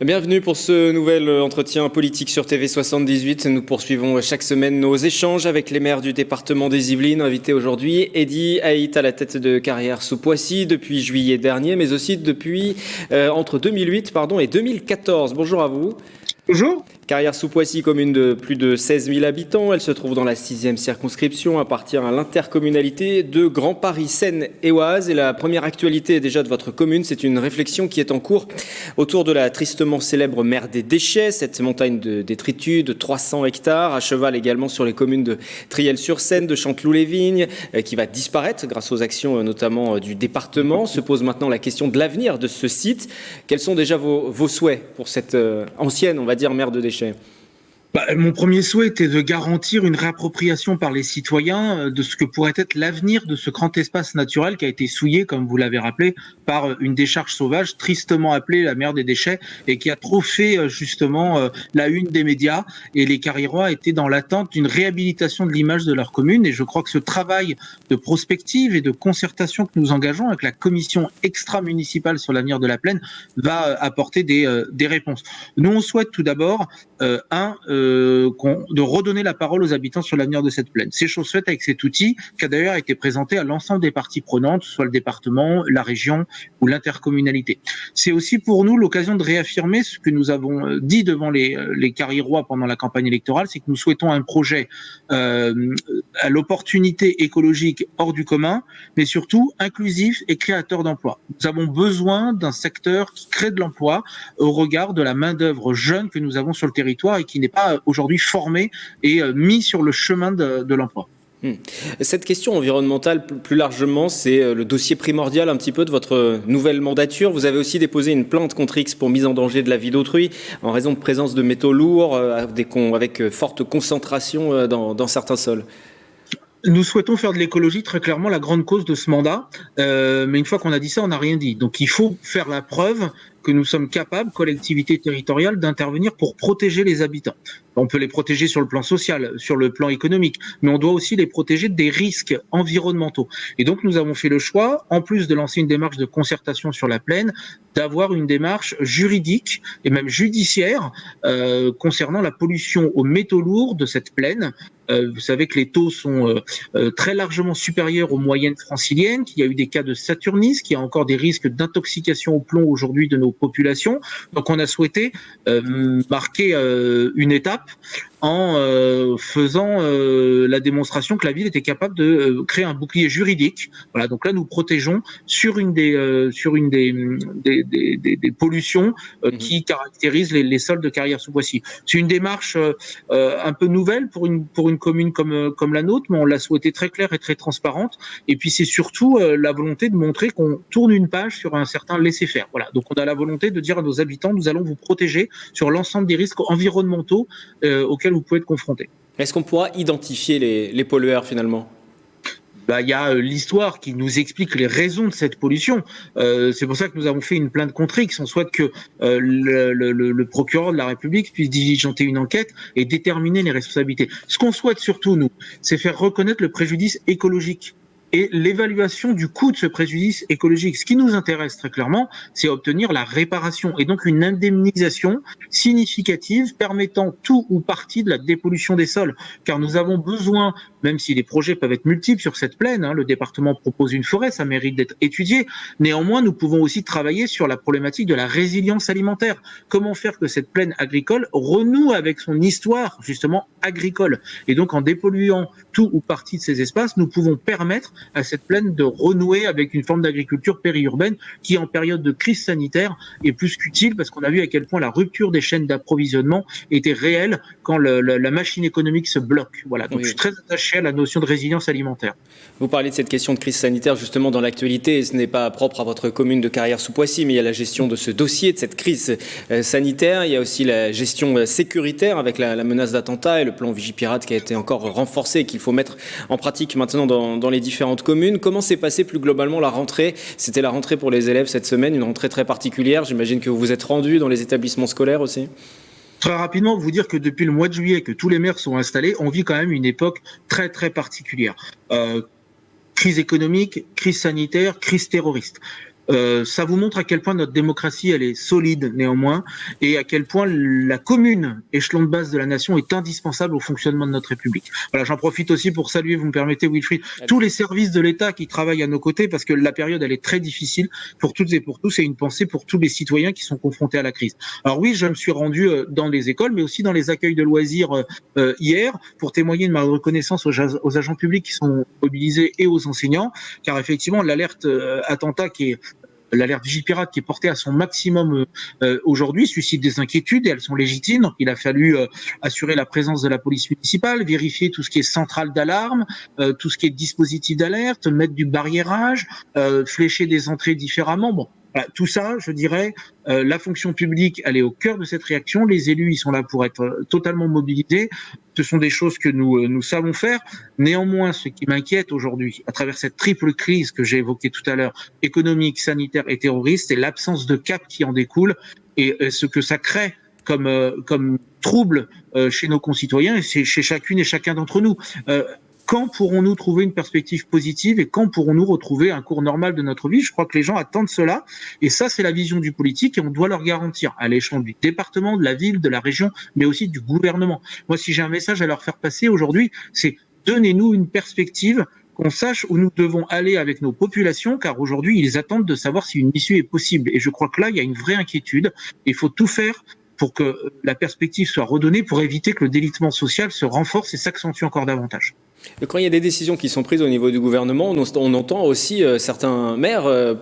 Bienvenue pour ce nouvel entretien politique sur TV78. Nous poursuivons chaque semaine nos échanges avec les maires du département des Yvelines. Invité aujourd'hui, Eddy Haït à la tête de Carrières sous Poissy depuis juillet dernier, mais aussi depuis entre 2008 et 2014. Bonjour à vous. Bonjour. Carrières sous Poissy, commune de plus de 16 000 habitants. Elle se trouve dans la 6e circonscription, appartient à l'intercommunalité de Grand Paris, Seine et Oise. Et la première actualité déjà de votre commune, c'est une réflexion qui est en cours autour de la tristement célèbre mer des déchets, cette montagne de détritus de 300 hectares, à cheval également sur les communes de Triel-sur-Seine, de Chanteloup-les-Vignes, qui va disparaître grâce aux actions notamment du département. Se pose maintenant la question de l'avenir de ce site. Quels sont déjà vos souhaits pour cette ancienne, on va dire, mer de déchets ? Mon premier souhait était de garantir une réappropriation par les citoyens de ce que pourrait être l'avenir de ce grand espace naturel qui a été souillé, comme vous l'avez rappelé, par une décharge sauvage tristement appelée la mer des déchets et qui a trop fait justement la une des médias. Et les Carriérois étaient dans l'attente d'une réhabilitation de l'image de leur commune. Et je crois que ce travail de prospective et de concertation que nous engageons avec la commission extra-municipale sur l'avenir de la plaine va apporter des réponses. Nous, on souhaite tout d'abord de redonner la parole aux habitants sur l'avenir de cette plaine. C'est chose faite avec cet outil qui a d'ailleurs été présenté à l'ensemble des parties prenantes, soit le département, la région ou l'intercommunalité. C'est aussi pour nous l'occasion de réaffirmer ce que nous avons dit devant les Carriérois pendant la campagne électorale, c'est que nous souhaitons un projet à l'opportunité écologique hors du commun, mais surtout inclusif et créateur d'emplois. Nous avons besoin d'un secteur qui crée de l'emploi au regard de la main-d'œuvre jeune que nous avons sur le territoire et qui n'est pas aujourd'hui formé et mis sur le chemin de l'emploi. Cette question environnementale, plus largement, c'est le dossier primordial un petit peu de votre nouvelle mandature. Vous avez aussi déposé une plainte contre X pour mise en danger de la vie d'autrui en raison de présence de métaux lourds avec forte concentration dans certains sols. Nous souhaitons faire de l'écologie très clairement la grande cause de ce mandat, mais une fois qu'on a dit ça, on n'a rien dit. Donc il faut faire la preuve que nous sommes capables, collectivités territoriales, d'intervenir pour protéger les habitants. On peut les protéger sur le plan social, sur le plan économique, mais on doit aussi les protéger des risques environnementaux. Et donc nous avons fait le choix, en plus de lancer une démarche de concertation sur la plaine, d'avoir une démarche juridique et même judiciaire concernant la pollution aux métaux lourds de cette plaine. Vous savez que les taux sont très largement supérieurs aux moyennes franciliennes, qu'il y a eu des cas de saturnisme, qu'il y a encore des risques d'intoxication au plomb aujourd'hui de nos populations. Donc on a souhaité marquer une étape en faisant la démonstration que la ville était capable de créer un bouclier juridique. Voilà, donc là nous protégeons sur une des pollutions qui caractérisent les sols de Carrières sous Poissy. C'est une démarche un peu nouvelle pour une commune comme la nôtre, mais on l'a souhaité très claire et très transparente. Et puis c'est surtout la volonté de montrer qu'on tourne une page sur un certain laisser-faire. Voilà, donc on a la volonté de dire à nos habitants, nous allons vous protéger sur l'ensemble des risques environnementaux auxquels vous pouvez être confrontés. Est-ce qu'on pourra identifier les pollueurs finalement ? Il y a l'histoire qui nous explique les raisons de cette pollution. C'est pour ça que nous avons fait une plainte contre X. On souhaite que le procureur de la République puisse diligenter une enquête et déterminer les responsabilités. Ce qu'on souhaite surtout, nous, c'est faire reconnaître le préjudice écologique et l'évaluation du coût de ce préjudice écologique. Ce qui nous intéresse très clairement, c'est obtenir la réparation et donc une indemnisation significative permettant tout ou partie de la dépollution des sols. Car nous avons besoin, même si les projets peuvent être multiples sur cette plaine, le département propose une forêt, ça mérite d'être étudié. Néanmoins, nous pouvons aussi travailler sur la problématique de la résilience alimentaire. Comment faire que cette plaine agricole renoue avec son histoire, justement, agricole. Et donc, en dépolluant tout ou partie de ces espaces, nous pouvons permettre à cette plaine de renouer avec une forme d'agriculture périurbaine qui, en période de crise sanitaire, est plus qu'utile parce qu'on a vu à quel point la rupture des chaînes d'approvisionnement était réelle quand la machine économique se bloque. Voilà. Donc, oui. Je suis très attaché à la notion de résilience alimentaire. Vous parlez de cette question de crise sanitaire justement dans l'actualité, et ce n'est pas propre à votre commune de Carrières sous Poissy, mais il y a la gestion de ce dossier, de cette crise sanitaire. Il y a aussi la gestion sécuritaire avec la menace d'attentat et le plan Vigipirate qui a été encore renforcé et qu'il faut mettre en pratique maintenant dans les différentes communes. Comment s'est passée plus globalement la rentrée ? C'était la rentrée pour les élèves cette semaine, une rentrée très particulière. J'imagine que vous vous êtes rendus dans les établissements scolaires aussi ? Très rapidement, vous dire que depuis le mois de juillet que tous les maires sont installés, on vit quand même une époque très très particulière. Crise économique, crise sanitaire, crise terroriste. Ça vous montre à quel point notre démocratie elle est solide néanmoins et à quel point la commune, échelon de base de la nation, est indispensable au fonctionnement de notre République. Voilà, j'en profite aussi pour saluer, vous me permettez Wilfried, tous les services de l'État qui travaillent à nos côtés parce que la période elle est très difficile pour toutes et pour tous et une pensée pour tous les citoyens qui sont confrontés à la crise. Alors oui, je me suis rendu dans les écoles mais aussi dans les accueils de loisirs hier pour témoigner de ma reconnaissance aux agents publics qui sont mobilisés et aux enseignants car effectivement l'alerte attentat qui est l'alerte Vigipirate qui est portée à son maximum aujourd'hui suscite des inquiétudes et elles sont légitimes. Donc, il a fallu assurer la présence de la police municipale, vérifier tout ce qui est centrale d'alarme, tout ce qui est dispositif d'alerte, mettre du barriérage, flécher des entrées différemment. Bon, voilà, tout ça, je dirais, la fonction publique, elle est au cœur de cette réaction. Les élus, ils sont là pour être totalement mobilisés. Ce sont des choses que nous savons faire. Néanmoins, ce qui m'inquiète aujourd'hui, à travers cette triple crise que j'ai évoquée tout à l'heure, économique, sanitaire et terroriste, c'est l'absence de cap qui en découle et ce que ça crée comme trouble chez nos concitoyens et chez chacune et chacun d'entre nous. Quand pourrons-nous trouver une perspective positive et quand pourrons-nous retrouver un cours normal de notre vie? Je crois que les gens attendent cela et ça, c'est la vision du politique et on doit leur garantir à l'échelon du département, de la ville, de la région, mais aussi du gouvernement. Moi, si j'ai un message à leur faire passer aujourd'hui, c'est donnez-nous une perspective qu'on sache où nous devons aller avec nos populations, car aujourd'hui, ils attendent de savoir si une issue est possible. Et je crois que là, il y a une vraie inquiétude. Il faut tout faire pour que la perspective soit redonnée, pour éviter que le délitement social se renforce et s'accentue encore davantage. Quand il y a des décisions qui sont prises au niveau du gouvernement, on entend aussi certains maires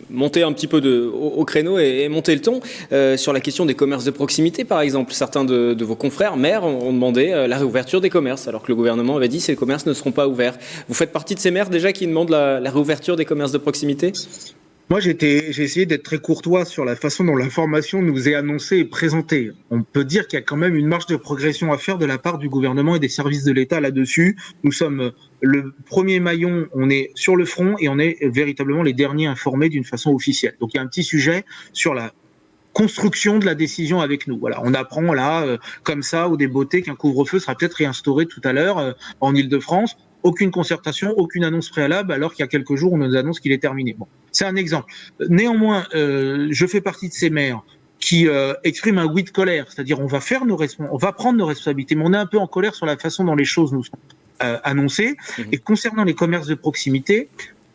monter un petit peu au créneau et monter le ton sur la question des commerces de proximité, par exemple. Certains de vos confrères maires ont demandé la réouverture des commerces, alors que le gouvernement avait dit que ces commerces ne seront pas ouverts. Vous faites partie de ces maires déjà qui demandent la réouverture des commerces de proximité ? Moi, j'ai essayé d'être très courtois sur la façon dont l'information nous est annoncée et présentée. On peut dire qu'il y a quand même une marge de progression à faire de la part du gouvernement et des services de l'État là-dessus. Nous sommes le premier maillon, on est sur le front et on est véritablement les derniers informés d'une façon officielle. Donc, il y a un petit sujet sur la construction de la décision avec nous. Voilà, on apprend là, comme ça, au débeauté, qu'un couvre-feu sera peut-être réinstauré tout à l'heure en Île-de-France. Aucune concertation, aucune annonce préalable, alors qu'il y a quelques jours, on nous annonce qu'il est terminé. Bon, c'est un exemple. Néanmoins, je fais partie de ces maires qui expriment un oui de colère, c'est-à-dire on va prendre nos responsabilités, mais on est un peu en colère sur la façon dont les choses nous sont annoncées. Et concernant les commerces de proximité,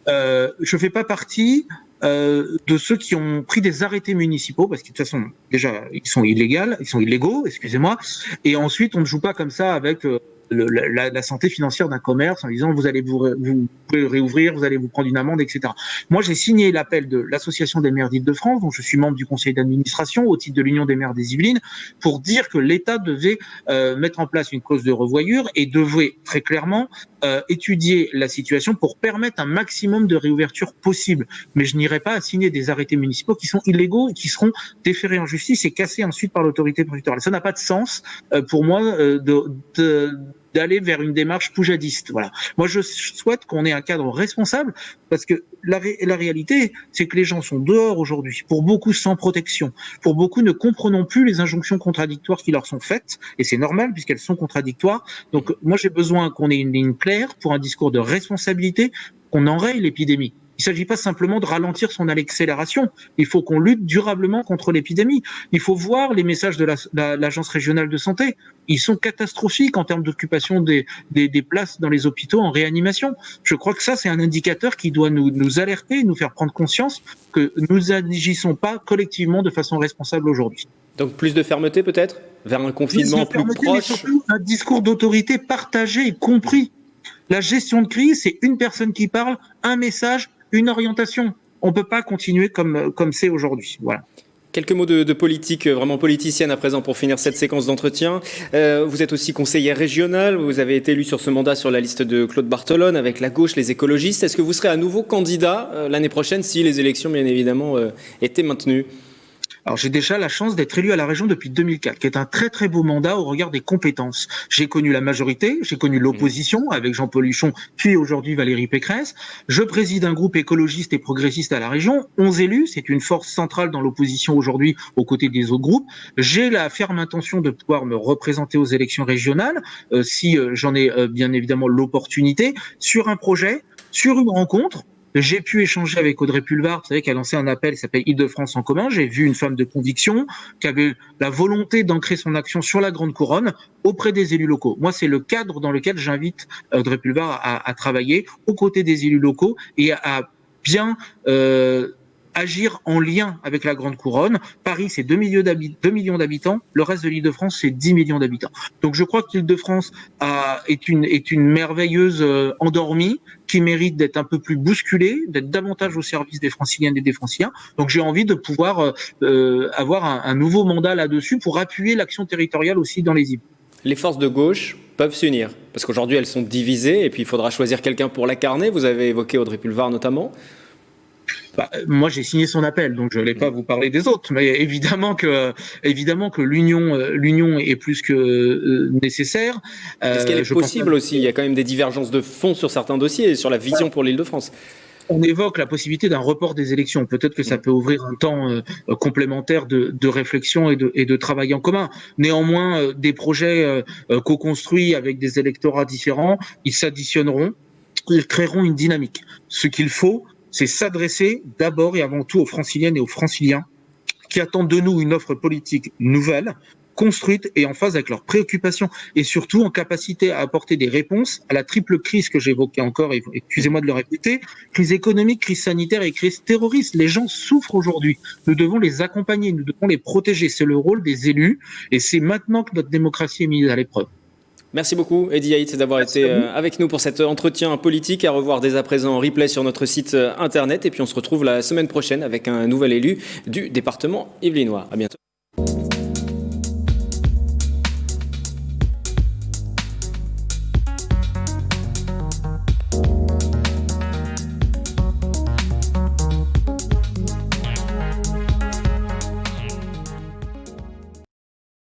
je fais pas partie de ceux qui ont pris des arrêtés municipaux, parce que de toute façon, déjà, ils sont illégaux, excusez-moi, et ensuite, on ne joue pas comme ça avec la santé financière d'un commerce en disant vous pouvez réouvrir, vous allez vous prendre une amende, etc. Moi, j'ai signé l'appel de l'Association des maires d'Île-de-France, dont je suis membre du conseil d'administration au titre de l'Union des maires des Yvelines, pour dire que l'État devait mettre en place une clause de revoyure et devait très clairement étudier la situation pour permettre un maximum de réouverture possible. Mais je n'irai pas signer des arrêtés municipaux qui sont illégaux et qui seront déférés en justice et cassés ensuite par l'autorité préfectorale. Ça n'a pas de sens pour moi d'aller vers une démarche poujadiste. Voilà. Moi, je souhaite qu'on ait un cadre responsable parce que la réalité, c'est que les gens sont dehors aujourd'hui, pour beaucoup sans protection, pour beaucoup ne comprenant plus les injonctions contradictoires qui leur sont faites, et c'est normal puisqu'elles sont contradictoires. Donc, moi, j'ai besoin qu'on ait une ligne claire pour un discours de responsabilité, qu'on enraye l'épidémie. Il ne s'agit pas simplement de ralentir son accélération. Il faut qu'on lutte durablement contre l'épidémie. Il faut voir les messages de l'Agence régionale de santé. Ils sont catastrophiques en termes d'occupation des places dans les hôpitaux en réanimation. Je crois que ça, c'est un indicateur qui doit nous alerter, nous faire prendre conscience que nous n'agissons pas collectivement de façon responsable aujourd'hui. Donc plus de fermeté peut-être ? Vers un confinement plus proche ? Mais surtout un discours d'autorité partagé et compris. La gestion de crise, c'est une personne qui parle, un message, une orientation. On ne peut pas continuer comme c'est aujourd'hui. Voilà. Quelques mots de politique, vraiment politicienne à présent pour finir cette séquence d'entretien. Vous êtes aussi conseillère régionale, vous avez été élu sur ce mandat sur la liste de Claude Barthelone avec la gauche, les écologistes. Est-ce que vous serez à nouveau candidat l'année prochaine si les élections, bien évidemment, étaient maintenues ? Alors j'ai déjà la chance d'être élu à la région depuis 2004, qui est un très très beau mandat au regard des compétences. J'ai connu la majorité, j'ai connu l'opposition avec Jean-Paul Huchon, puis aujourd'hui Valérie Pécresse. Je préside un groupe écologiste et progressiste à la région, 11 élus, c'est une force centrale dans l'opposition aujourd'hui aux côtés des autres groupes. J'ai la ferme intention de pouvoir me représenter aux élections régionales, si j'en ai bien évidemment l'opportunité, sur un projet, sur une rencontre, J'ai pu échanger avec Audrey Pulvar, vous savez, qui a lancé un appel qui s'appelle Île-de-France en commun. J'ai vu une femme de conviction qui avait la volonté d'ancrer son action sur la Grande Couronne auprès des élus locaux. Moi, c'est le cadre dans lequel j'invite Audrey Pulvar à travailler aux côtés des élus locaux et à bien agir en lien avec la Grande Couronne. Paris, c'est 2 millions d'habitants. Le reste de l'Île-de-France, c'est 10 millions d'habitants. Donc, je crois que l'Île-de-France est une merveilleuse endormie qui mérite d'être un peu plus bousculée, d'être davantage au service des Franciliennes et des Franciliens. Donc, j'ai envie de pouvoir avoir un nouveau mandat là-dessus pour appuyer l'action territoriale aussi dans les îles. Les forces de gauche peuvent s'unir, parce qu'aujourd'hui, elles sont divisées, et puis il faudra choisir quelqu'un pour l'incarner. Vous avez évoqué Audrey Pulvar notamment. Moi, j'ai signé son appel, donc je ne vais pas vous parler des autres. Mais évidemment que l'union est plus que nécessaire. Est-ce qu'elle est possible aussi? Il y a quand même des divergences de fond sur certains dossiers et sur la vision pour l'Île-de-France. On évoque la possibilité d'un report des élections. Peut-être que ça peut ouvrir un temps complémentaire de réflexion et de travail en commun. Néanmoins, des projets co-construits avec des électorats différents, ils s'additionneront, ils créeront une dynamique. Ce qu'il faut, c'est s'adresser d'abord et avant tout aux Franciliennes et aux Franciliens qui attendent de nous une offre politique nouvelle, construite et en phase avec leurs préoccupations et surtout en capacité à apporter des réponses à la triple crise que j'évoquais encore, excusez-moi de le répéter, crise économique, crise sanitaire et crise terroriste. Les gens souffrent aujourd'hui. Nous devons les accompagner, nous devons les protéger. C'est le rôle des élus et c'est maintenant que notre démocratie est mise à l'épreuve. Merci beaucoup, Eddy Yaït, d'avoir été avec nous pour cet entretien politique à revoir dès à présent en replay sur notre site internet. Et puis on se retrouve la semaine prochaine avec un nouvel élu du département yvelinois. À bientôt.